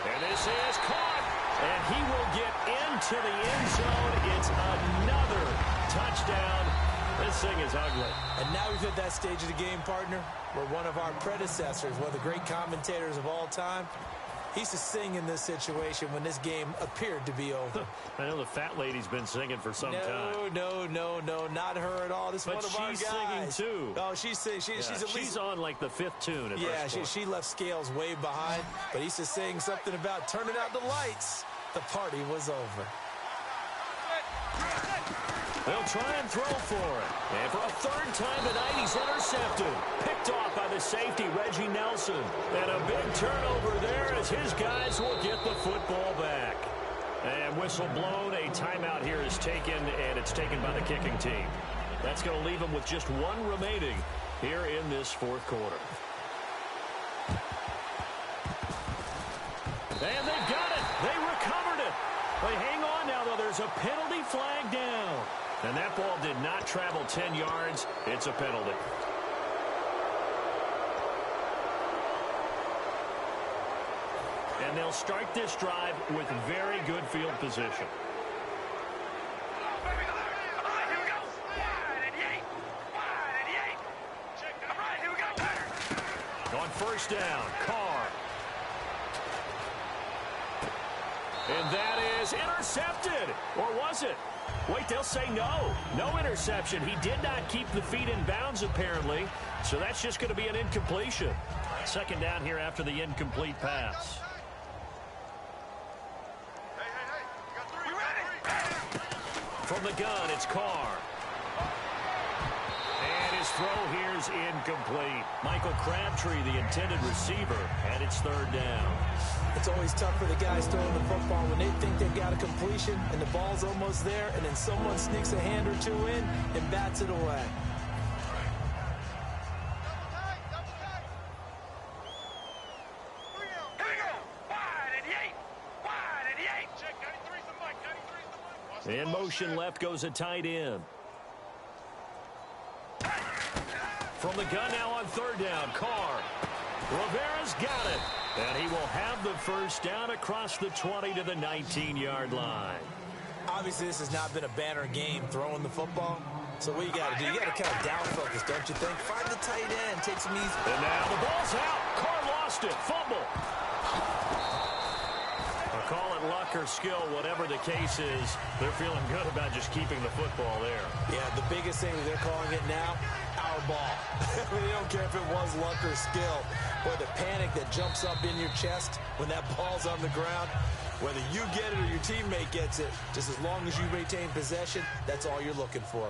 And this is caught. And he will get into the end zone. It's another touchdown. This thing is ugly. And now we've hit that stage of the game, partner, where one of our predecessors, one of the great commentators of all time, he used to sing in this situation when this game appeared to be over. I know the fat lady's been singing for some time. No, not her at all. This is one of our guys. But she's singing, too. Oh, she's singing. She's on, like, the 5th tune at yeah, she left Scales way behind, but he used to sing something about turning out the lights. The party was over. They'll try and throw for it. And for a 3rd time tonight, he's intercepted. Picked off by the safety, Reggie Nelson. And a big turnover there as his guys will get the football back. And whistle blown. A timeout here is taken, and it's taken by the kicking team. That's going to leave them with just 1 remaining here in this 4th quarter. And they've got it. They recovered it. They hang on now, though. There's a penalty flag down. And that ball did not travel 10 yards. It's a penalty. And they'll start this drive with very good field position. On first down, Carr. And that is intercepted. Or was it? Wait, they'll say no. No interception. He did not keep the feet in bounds, apparently. So that's just going to be an incompletion. Second down here after the incomplete pass. From the gun, it's Carr. And his throw here is incomplete. Michael Crabtree, the intended receiver, and it's third down. It's always tough for the guys throwing the football when they think they've got a completion and the ball's almost there, and then someone sneaks a hand or two in and bats it away. In motion left goes a tight end. From the gun now on third down, Carr. Rivera's got it. And he will have the first down across the 20 to the 19-yard line. Obviously, this has not been a banner game throwing the football. So what you got to do, you got to kind of down focus, don't you think? Find the tight end, take some easy. And now the ball's out. Carr lost it. Fumble. I'll call it luck or skill, whatever the case is. They're feeling good about just keeping the football there. Yeah, the biggest thing they're calling it now, our ball. I mean, they don't care if it was luck or skill. Or the panic that jumps up in your chest when that ball's on the ground. Whether you get it or your teammate gets it, just as long as you retain possession, that's all you're looking for.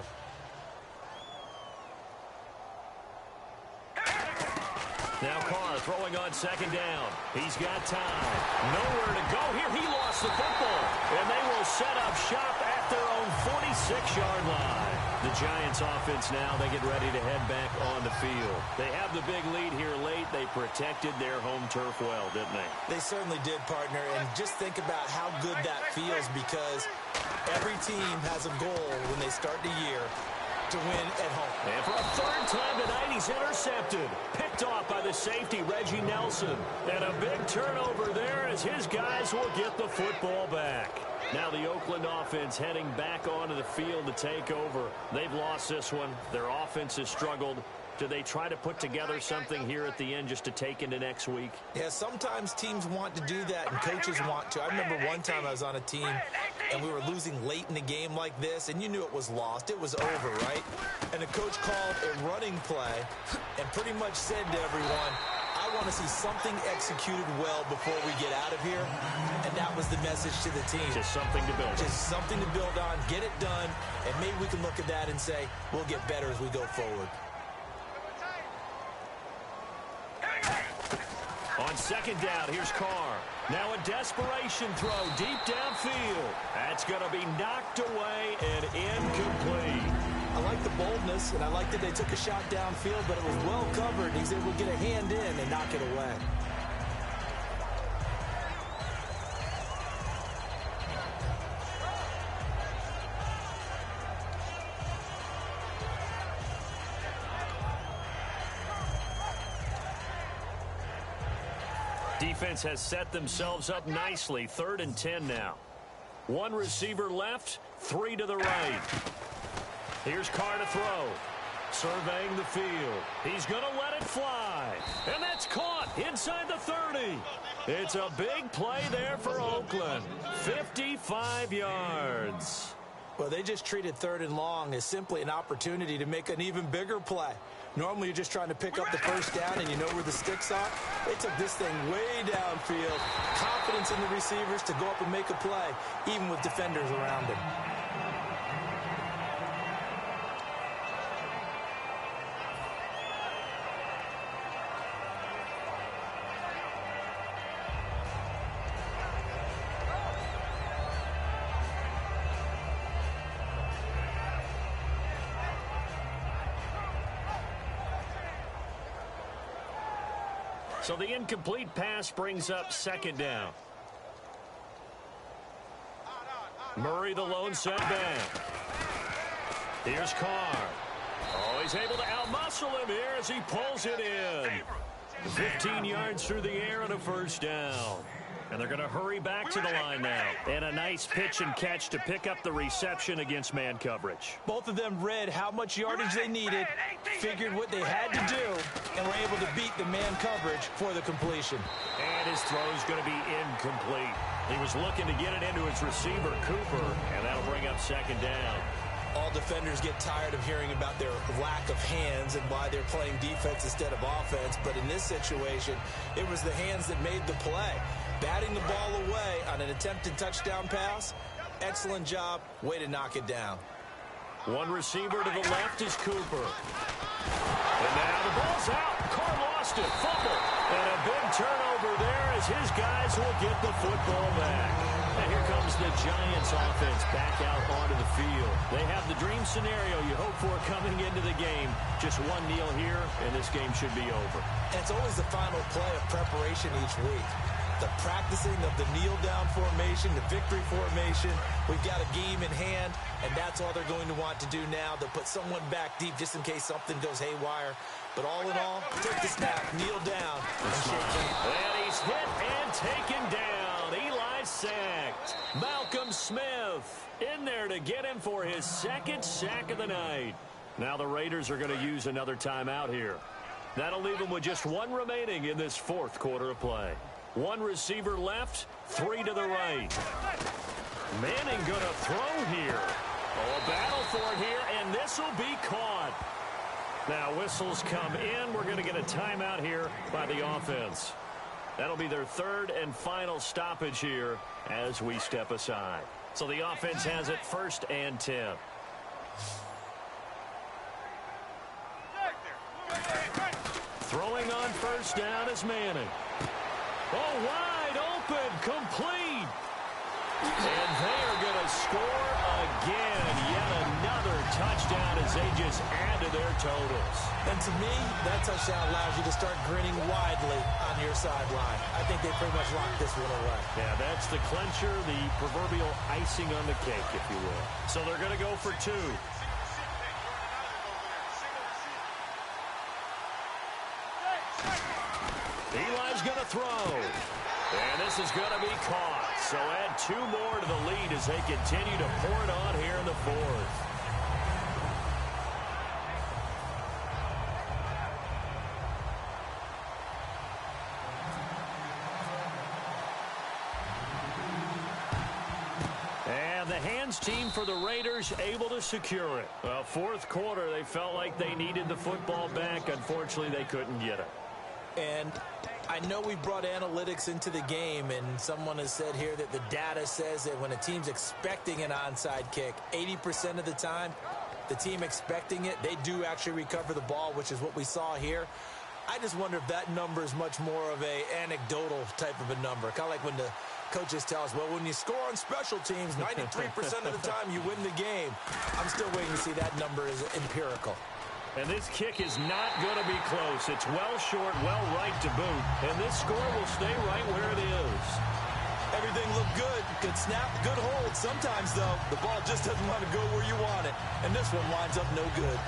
Now Carr throwing on second down. He's got time. Nowhere to go here. He lost the football. And they will set up shop at their own 46-yard line. The Giants offense now, they get ready to head back on the field. They have the big lead here late. They protected their home turf well, didn't they? They certainly did, partner. And just think about how good that feels, because every team has a goal when they start the year to win at home. And for a third time tonight, he's intercepted. Picked off by the safety, Reggie Nelson. And a big turnover there as his guys will get the football back. Now the Oakland offense heading back onto the field to take over. They've lost this one. Their offense has struggled. Do they try to put together something here at the end just to take into next week? Yeah, sometimes teams want to do that and coaches want to. I remember one time I was on a team and we were losing late in the game like this, and you knew it was lost. It was over, right? And the coach called a running play and pretty much said to everyone, I want to see something executed well before we get out of here. And that was the message to the team. Just something to build on. Just something to build on, get it done, and maybe we can look at that and say, we'll get better as we go forward. On second down, here's Carr. Now a desperation throw deep downfield. That's going to be knocked away and incomplete. I like the boldness, and I like that they took a shot downfield, but it was well covered. He's able to get a hand in and knock it away. Defense has set themselves up nicely. 3rd and 10 now. One receiver left, 3 to the right. Here's Carr to throw. Surveying the field. He's going to let it fly. And that's caught inside the 30. It's a big play there for Oakland. 55 yards. Well, they just treated 3rd and long as simply an opportunity to make an even bigger play. Normally, you're just trying to pick up the first down and you know where the sticks are. They took this thing way downfield. Confidence in the receivers to go up and make a play, even with defenders around them. So the incomplete pass brings up second down. Murray, the lone set back. Here's Carr. Oh, he's able to outmuscle him here as he pulls it in. 15 yards through the air and a first down. And they're going to hurry back to the line now. And a nice pitch and catch to pick up the reception against man coverage. Both of them read how much yardage they needed, figured what they had to do, and were able to beat the man coverage for the completion. And his throw is going to be incomplete. He was looking to get it into his receiver, Cooper, and that'll bring up second down. All defenders get tired of hearing about their lack of hands and why they're playing defense instead of offense. But in this situation, it was the hands that made the play. Batting the ball away on an attempted touchdown pass, excellent job. Way to knock it down. One receiver to the left is Cooper. And now the ball's out. Carr lost it. Fumble. And a big turnover there as his guys will get the football back. And here comes the Giants offense back out onto the field. They have the dream scenario you hope for coming into the game. Just one kneel here, and this game should be over. And it's always the final play of preparation each week. The practicing of the kneel-down formation, the victory formation. We've got a game in hand, and that's all they're going to want to do now. They'll put someone back deep just in case something goes haywire. But all in all, take the snap, kneel down, and shake hands. And he's hit and taken down. Eli sacked. Malcolm Smith in there to get him for his second sack of the night. Now the Raiders are going to use another timeout here. That'll leave them with just one remaining in this fourth quarter of play. One receiver left, three to the right. Manning going to throw here. Oh, a battle for it here, and this will be caught. Now whistles come in. We're going to get a timeout here by the offense. That'll be their third and final stoppage here as we step aside. So the offense has it 1st and 10. Throwing on first down is Manning. Oh, wide open, complete. And they are going to score again. Yet another touchdown as they just add to their totals. And to me, that touchdown allows you to start grinning widely on your sideline. I think they pretty much locked this one away. Yeah, that's the clincher, the proverbial icing on the cake, if you will. So they're going to go for two. Eli's going to throw. And this is going to be caught. So add two more to the lead as they continue to pour it on here in the fourth. And the hands team for the Raiders able to secure it. Well, fourth quarter, they felt like they needed the football back. Unfortunately, they couldn't get it. And I know we brought analytics into the game, and someone has said here that the data says that when a team's expecting an onside kick, 80% of the time, the team expecting it, they do actually recover the ball, which is what we saw here. I just wonder if that number is much more of a anecdotal type of a number. Kind of like when the coaches tell us, well, when you score on special teams, 93% of the time you win the game. I'm still waiting to see that number is empirical. And this kick is not going to be close. It's well short, well right to boot. And this score will stay right where it is. Everything looked good. Good snap, good hold. Sometimes, though, the ball just doesn't want to go where you want it. And this one winds up no good.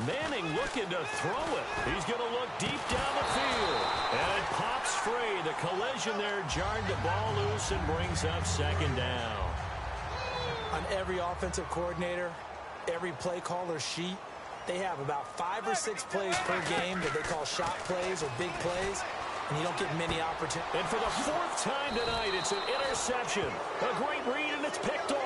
Manning looking to throw it. He's going to look deep down the field. And it pops free. The collision there jarred the ball loose and brings up second down. On every offensive coordinator, every play caller sheet, they have about 5 or 6 plays per game that they call shot plays or big plays, and you don't get many opportunities. And for the 4th time tonight, it's an interception. A great read, and it's picked off.